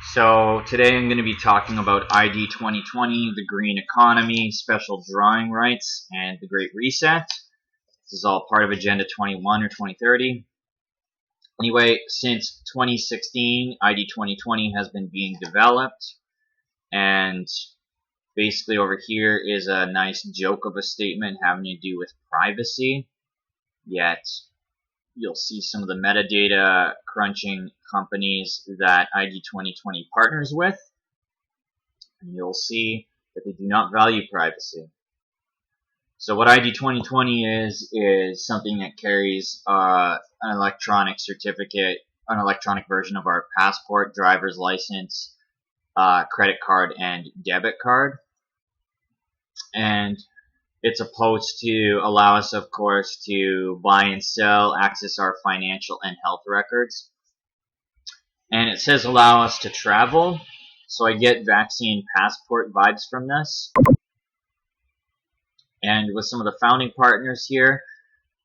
So today I'm going to be talking about ID 2020, the green economy, special drawing rights, and the Great Reset. This is all part of Agenda 21 or 2030. Anyway, since 2016, ID 2020 has been being developed, and basically over here is a nice joke of a statement having to do with privacy, yet you'll see some of the metadata crunching companies that ID 2020 partners with, and you'll see that they do not value privacy. So what ID 2020 is something that carries an electronic certificate, an electronic version of our passport, driver's license, credit card, and debit card. And it's supposed to allow us, of course, to buy and sell, access our financial and health records. And it says allow us to travel. So I get vaccine passport vibes from this. And with some of the founding partners here,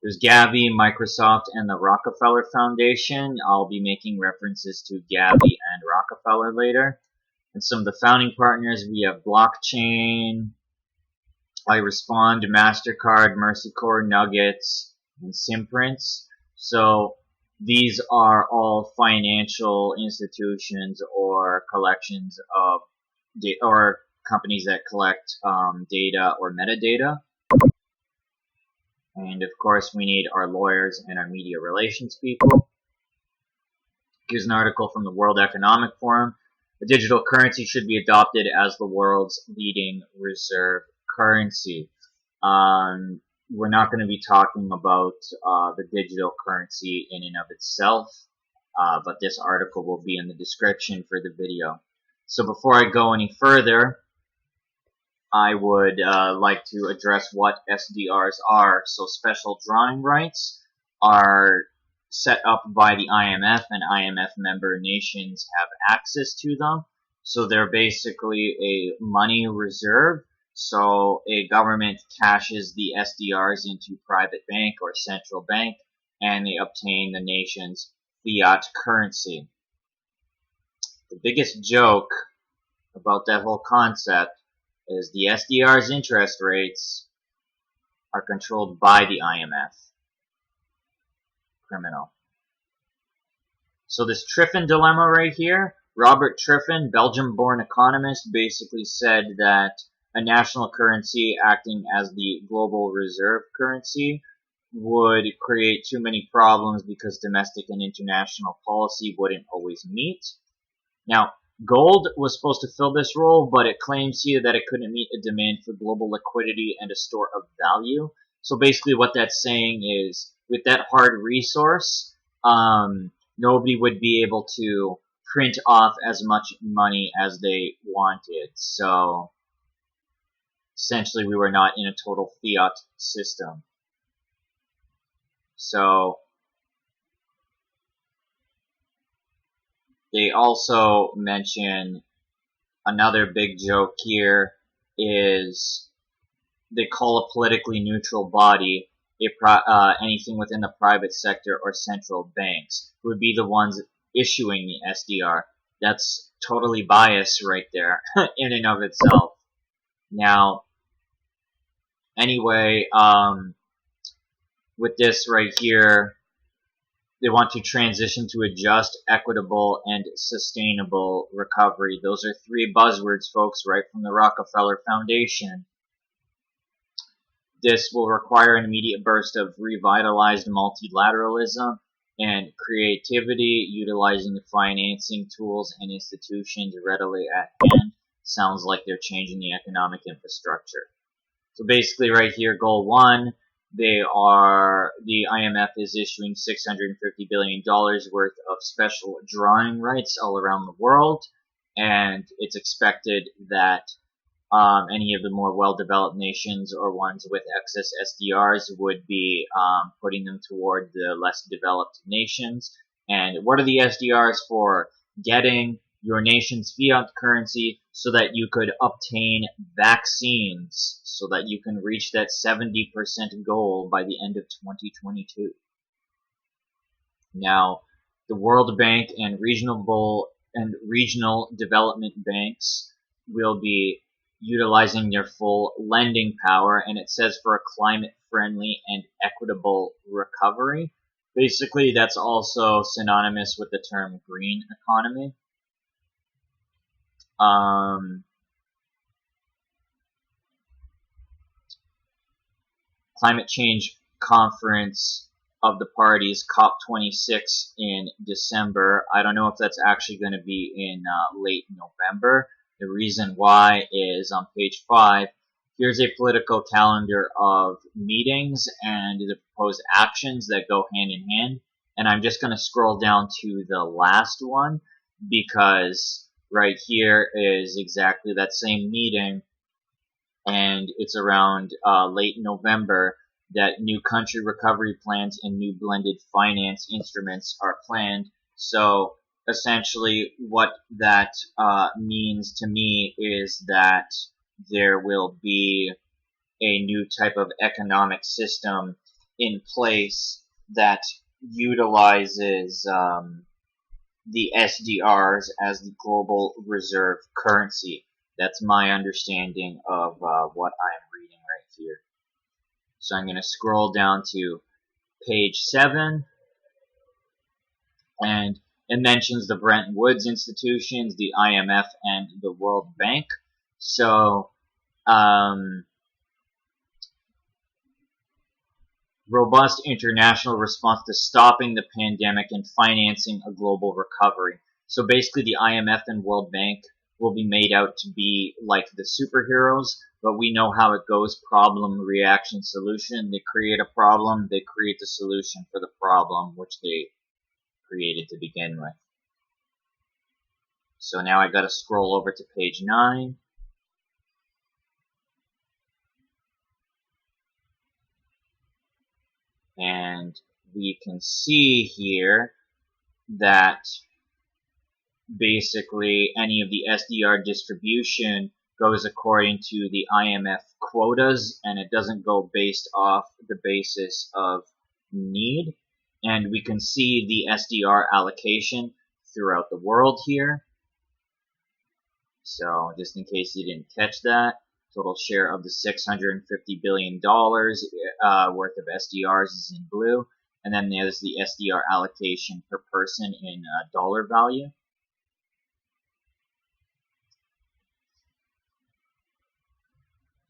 there's Gavi, Microsoft, and the Rockefeller Foundation. I'll be making references to Gavi and Rockefeller later. And some of the founding partners, we have Blockchain, iRespond, MasterCard, Mercy Corps, Nuggets, and Simprints. So these are all financial institutions or collections of or companies that collect data or metadata. And of course, we need our lawyers and our media relations people. Here's an article from the World Economic Forum. A digital currency should be adopted as the world's leading reserve currency. We're not going to be talking about the digital currency in and of itself, but this article will be in the description for the video. So before I go any further, I would like to address what SDRs are. So special drawing rights are set up by the IMF, and IMF member nations have access to them. So they're basically a money reserve. So a government cashes the SDRs into private bank or central bank, and they obtain the nation's fiat currency. The biggest joke about that whole concept is the SDR's interest rates are controlled by the IMF. Criminal. So this Triffin dilemma right here, Robert Triffin, Belgium-born economist, basically said that a national currency acting as the global reserve currency would create too many problems because domestic and international policy wouldn't always meet. Now, gold was supposed to fill this role, but it claims here that it couldn't meet a demand for global liquidity and a store of value. So basically what that's saying is, with that hard resource, nobody would be able to print off as much money as they wanted. So essentially, we were not in a total fiat system. So they also mention another big joke here is they call a politically neutral body anything within the private sector or central banks, who would be the ones issuing the SDR. That's totally biased right there in and of itself. Now, anyway, with this right here, they want to transition to a just, equitable, and sustainable recovery. Those are three buzzwords, folks, right from the Rockefeller Foundation. This will require an immediate burst of revitalized multilateralism and creativity, utilizing the financing tools and institutions readily at hand. Sounds like they're changing the economic infrastructure. So basically right here, goal one, the IMF is issuing $650 billion worth of special drawing rights all around the world, and it's expected that any of the more well-developed nations or ones with excess SDRs would be putting them toward the less developed nations. And what are the SDRs for? Getting your nation's fiat currency so that you could obtain vaccines, so that you can reach that 70% goal by the end of 2022. Now, the World Bank and regional and regional development banks will be utilizing their full lending power, and it says for a climate-friendly and equitable recovery. Basically, that's also synonymous with the term green economy. Climate change conference of the parties, COP26 in December. I don't know if that's actually going to be in late November. The reason why is on page 5. Here's a political calendar of meetings and the proposed actions that go hand in hand. And I'm just going to scroll down to the last one because right here is exactly that same meeting, and it's around late November that new country recovery plans and new blended finance instruments are planned. So essentially what that means to me is that there will be a new type of economic system in place that utilizes the SDRs as the global reserve currency. That's my understanding of what I'm reading right here. So I'm going to scroll down to page 7, and it mentions the Bretton Woods institutions, the IMF, and the World Bank. So robust international response to stopping the pandemic and financing a global recovery. So basically the IMF and World Bank will be made out to be like the superheroes, but we know how it goes: problem, reaction, solution. They create a problem, they create the solution for the problem which they created to begin with. So now I gotta scroll over to page 9. And we can see here that basically any of the SDR distribution goes according to the IMF quotas, and it doesn't go based off the basis of need. And we can see the SDR allocation throughout the world here. So just in case you didn't catch that, total share of the $650 billion worth of SDRs is in blue. And then there's the SDR allocation per person in dollar value.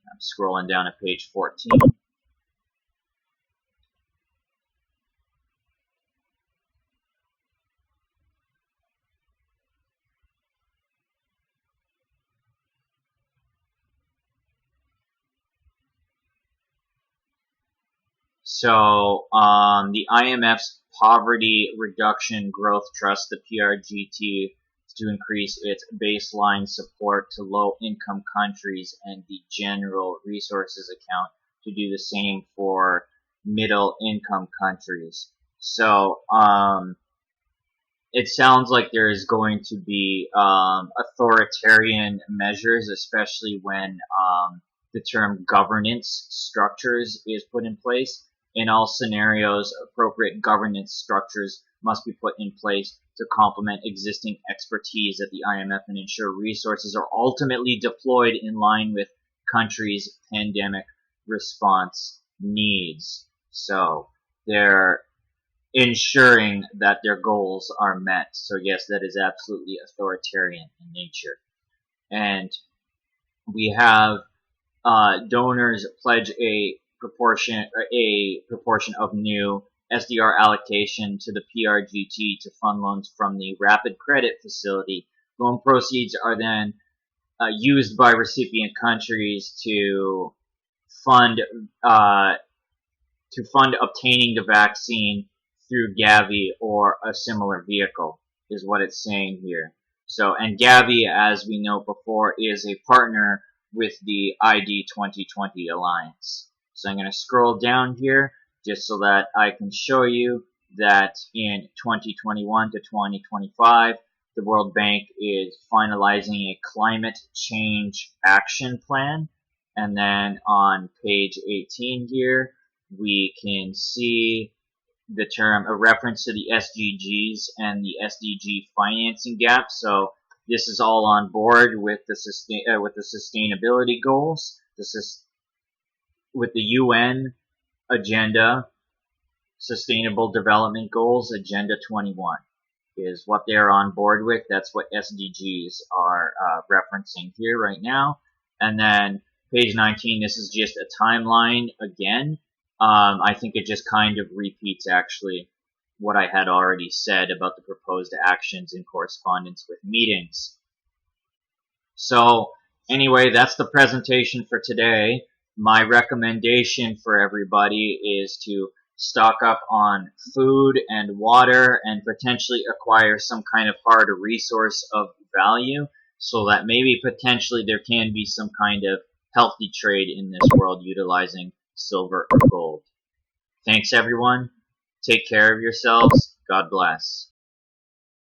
I'm scrolling down to page 14. So the IMF's Poverty Reduction Growth Trust, the PRGT, to increase its baseline support to low-income countries, and the General Resources Account to do the same for middle-income countries. So it sounds like there is going to be authoritarian measures, especially when the term governance structures is put in place. In all scenarios, appropriate governance structures must be put in place to complement existing expertise at the IMF and ensure resources are ultimately deployed in line with countries' pandemic response needs. So they're ensuring that their goals are met. So yes, that is absolutely authoritarian in nature. And we have donors pledge a proportion of new SDR allocation to the PRGT to fund loans from the Rapid Credit Facility. Loan proceeds are then used by recipient countries to fund obtaining the vaccine through Gavi or a similar vehicle, is what it's saying here. So, and Gavi, as we know before, is a partner with the ID2020 alliance. So I'm going to scroll down here just so that I can show you that in 2021 to 2025, the World Bank is finalizing a climate change action plan. And then on page 18 here, we can see term, a reference to the SDGs and the SDG financing gap. So this is all on board with the sustainability goals, with the UN agenda, Sustainable Development Goals, Agenda 21 is what they're on board with. That's what SDGs are referencing here right now. And then page 19, this is just a timeline again. I think it just kind of repeats actually what I had already said about the proposed actions in correspondence with meetings. So anyway, that's the presentation for today. My recommendation for everybody is to stock up on food and water and potentially acquire some kind of hard resource of value so that maybe potentially there can be some kind of healthy trade in this world utilizing silver or gold. Thanks everyone. Take care of yourselves. God bless.